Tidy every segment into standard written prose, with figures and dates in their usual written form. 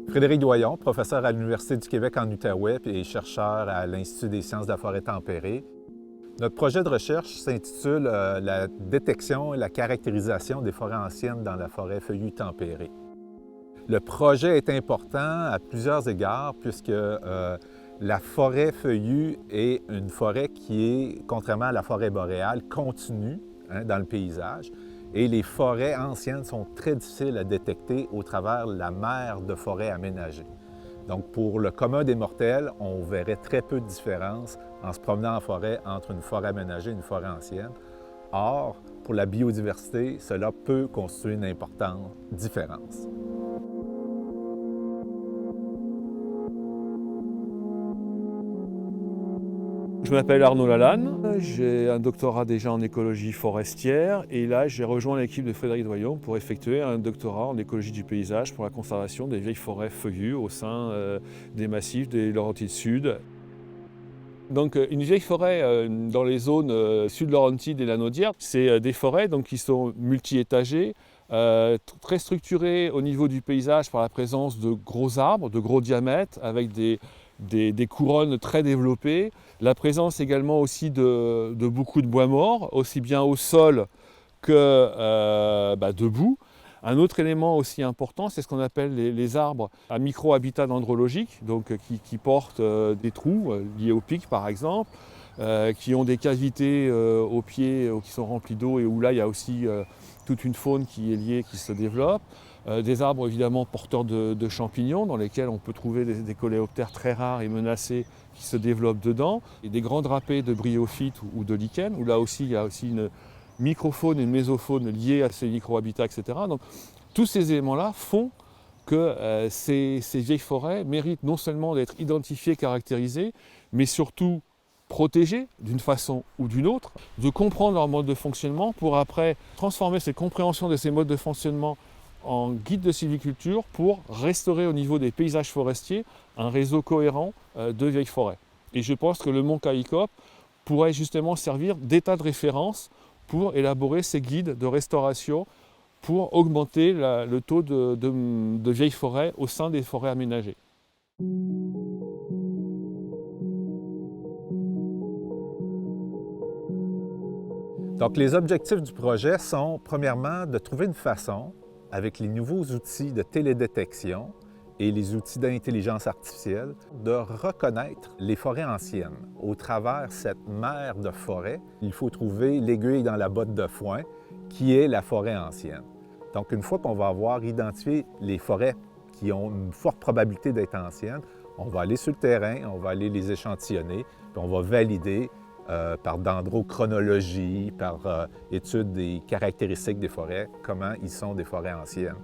Frédéric Doyon, professeur à l'Université du Québec en Outaouais et chercheur à l'Institut des sciences de la forêt tempérée. Notre projet de recherche s'intitule La détection et la caractérisation des forêts anciennes dans la forêt feuillue tempérée. Le projet est important à plusieurs égards puisque la forêt feuillue est une forêt qui est, contrairement à la forêt boréale, continue dans le paysage. Et les forêts anciennes sont très difficiles à détecter au travers la mer de forêts aménagées. Donc, pour le commun des mortels, on verrait très peu de différence en se promenant en forêt entre une forêt aménagée et une forêt ancienne. Or, pour la biodiversité, cela peut constituer une importante différence. Je m'appelle Arnaud Lalanne, j'ai un doctorat déjà en écologie forestière et là j'ai rejoint l'équipe de Frédéric Doyon pour effectuer un doctorat en écologie du paysage pour la conservation des vieilles forêts feuillues au sein des massifs des Laurentides Sud. Donc une vieille forêt dans les zones sud-Laurentides et Lanaudière, c'est des forêts donc, qui sont multi-étagées, très structurées au niveau du paysage par la présence de gros arbres, de gros diamètres, avec des couronnes très développées, la présence également aussi de beaucoup de bois morts, aussi bien au sol que debout. Un autre élément aussi important, c'est ce qu'on appelle les arbres à micro-habitat dendrologique, donc qui portent des trous liés au pic par exemple, qui ont des cavités au pied qui sont remplies d'eau et où là il y a aussi toute une faune qui est liée, qui se développe. Des arbres évidemment porteurs de champignons dans lesquels on peut trouver des coléoptères très rares et menacés qui se développent dedans. Et des grands drapés de bryophytes ou de lichens où là aussi il y a aussi une microfaune et une mésofaune liées à ces micro-habitats, etc. Donc tous ces éléments-là font que ces vieilles forêts méritent non seulement d'être identifiées, caractérisées, mais surtout protégées d'une façon ou d'une autre, de comprendre leur mode de fonctionnement pour après transformer cette compréhension de ces modes de fonctionnement en guide de sylviculture pour restaurer au niveau des paysages forestiers un réseau cohérent de vieilles forêts. Et je pense que le Mont Kayikop pourrait justement servir d'état de référence pour élaborer ces guides de restauration pour augmenter le taux de vieilles forêts au sein des forêts aménagées. Donc, les objectifs du projet sont, premièrement, de trouver une façon, avec les nouveaux outils de télédétection et les outils d'intelligence artificielle, de reconnaître les forêts anciennes. Au travers cette mer de forêt, il faut trouver l'aiguille dans la botte de foin, qui est la forêt ancienne. Donc, une fois qu'on va avoir identifié les forêts qui ont une forte probabilité d'être anciennes, on va aller sur le terrain, on va aller les échantillonner, puis on va valider par dendrochronologie, par étude des caractéristiques des forêts, comment ils sont des forêts anciennes.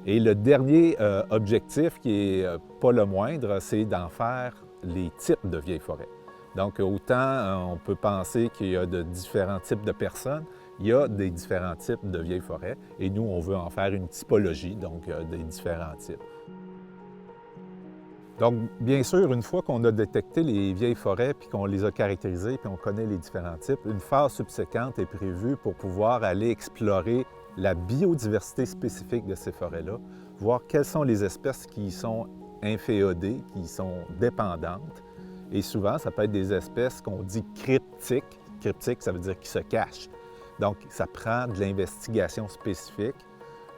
Et le dernier objectif, qui n'est pas le moindre, c'est d'en faire les types de vieilles forêts. Donc, autant on peut penser qu'il y a de différents types de personnes, il y a des différents types de vieilles forêts, et nous, on veut en faire une typologie, donc des différents types. Donc, bien sûr, une fois qu'on a détecté les vieilles forêts, puis qu'on les a caractérisées, puis on connaît les différents types, une phase subséquente est prévue pour pouvoir aller explorer la biodiversité spécifique de ces forêts-là, voir quelles sont les espèces qui y sont inféodées, qui y sont dépendantes. Et souvent, ça peut être des espèces qu'on dit cryptiques. Cryptiques, ça veut dire qui se cachent. Donc, ça prend de l'investigation spécifique.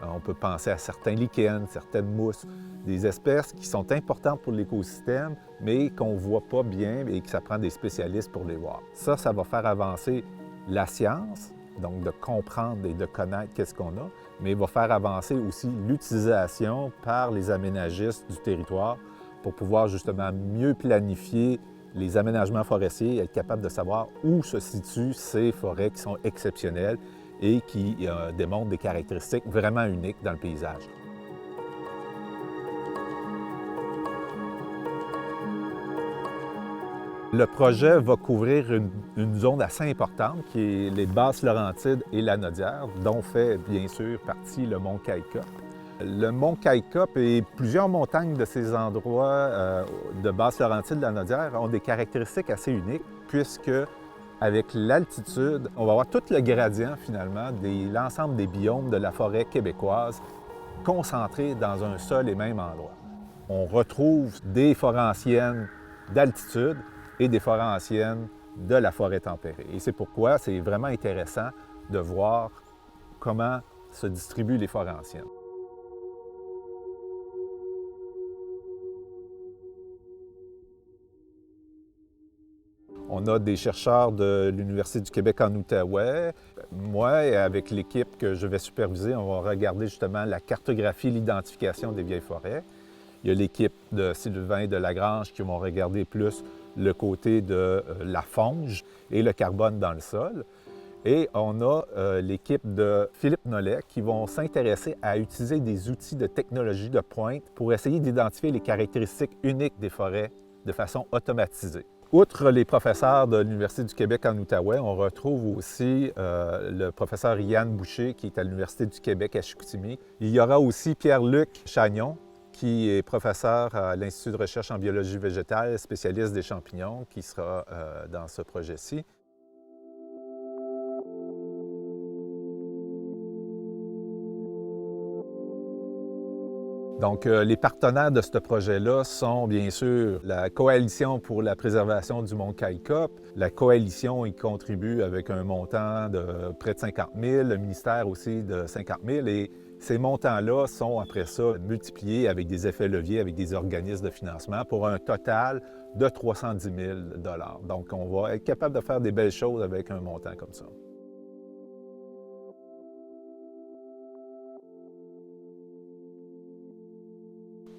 On peut penser à certains lichens, certaines mousses, des espèces qui sont importantes pour l'écosystème, mais qu'on ne voit pas bien et que ça prend des spécialistes pour les voir. Ça va faire avancer la science, donc de comprendre et de connaître qu'est-ce qu'on a, mais il va faire avancer aussi l'utilisation par les aménagistes du territoire pour pouvoir justement mieux planifier les aménagements forestiers et être capable de savoir où se situent ces forêts qui sont exceptionnelles et qui démontrent des caractéristiques vraiment uniques dans le paysage. Le projet va couvrir une zone assez importante qui est les Basses-Laurentides et Lanaudière, dont fait bien sûr partie le Mont Kayikop. Le Mont Kayikop et plusieurs montagnes de ces endroits de Basses-Laurentides et Lanaudière ont des caractéristiques assez uniques puisque Avec l'altitude, on va avoir tout le gradient finalement de l'ensemble des biomes de la forêt québécoise concentrés dans un seul et même endroit. On retrouve des forêts anciennes d'altitude et des forêts anciennes de la forêt tempérée. Et c'est pourquoi c'est vraiment intéressant de voir comment se distribuent les forêts anciennes. On a des chercheurs de l'Université du Québec en Outaouais. Moi, et avec l'équipe que je vais superviser, on va regarder justement la cartographie et l'identification des vieilles forêts. Il y a l'équipe de Sylvain de Lagrange qui vont regarder plus le côté de la fonge et le carbone dans le sol. Et on a l'équipe de Philippe Nollet qui vont s'intéresser à utiliser des outils de technologie de pointe pour essayer d'identifier les caractéristiques uniques des forêts de façon automatisée. Outre les professeurs de l'Université du Québec en Outaouais, on retrouve aussi le professeur Yann Boucher qui est à l'Université du Québec à Chicoutimi. Il y aura aussi Pierre-Luc Chagnon qui est professeur à l'Institut de recherche en biologie végétale, spécialiste des champignons, qui sera dans ce projet-ci. Donc, les partenaires de ce projet-là sont bien sûr la Coalition pour la préservation du mont Kaycop. La Coalition y contribue avec un montant de près de 50 000, le ministère aussi de 50 000. Et ces montants-là sont après ça multipliés avec des effets leviers, avec des organismes de financement pour un total de 310 000 $. Donc, on va être capable de faire des belles choses avec un montant comme ça.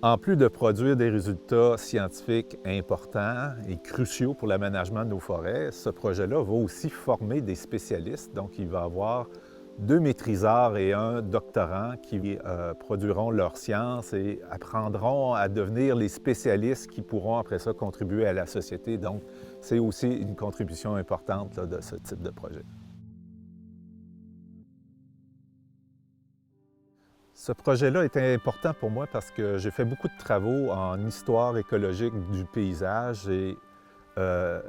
En plus de produire des résultats scientifiques importants et cruciaux pour l'aménagement de nos forêts, ce projet-là va aussi former des spécialistes. Donc, il va y avoir 2 maîtrisards et un doctorant qui produiront leur science et apprendront à devenir les spécialistes qui pourront après ça contribuer à la société. Donc, c'est aussi une contribution importante là, de ce type de projet. Ce projet-là était important pour moi parce que j'ai fait beaucoup de travaux en histoire écologique du paysage et ce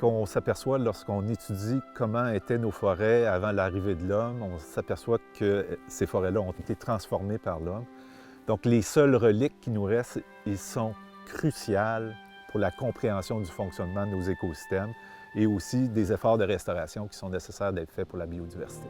qu'on s'aperçoit lorsqu'on étudie comment étaient nos forêts avant l'arrivée de l'homme, on s'aperçoit que ces forêts-là ont été transformées par l'homme. Donc les seules reliques qui nous restent, ils sont cruciales pour la compréhension du fonctionnement de nos écosystèmes et aussi des efforts de restauration qui sont nécessaires d'être faits pour la biodiversité.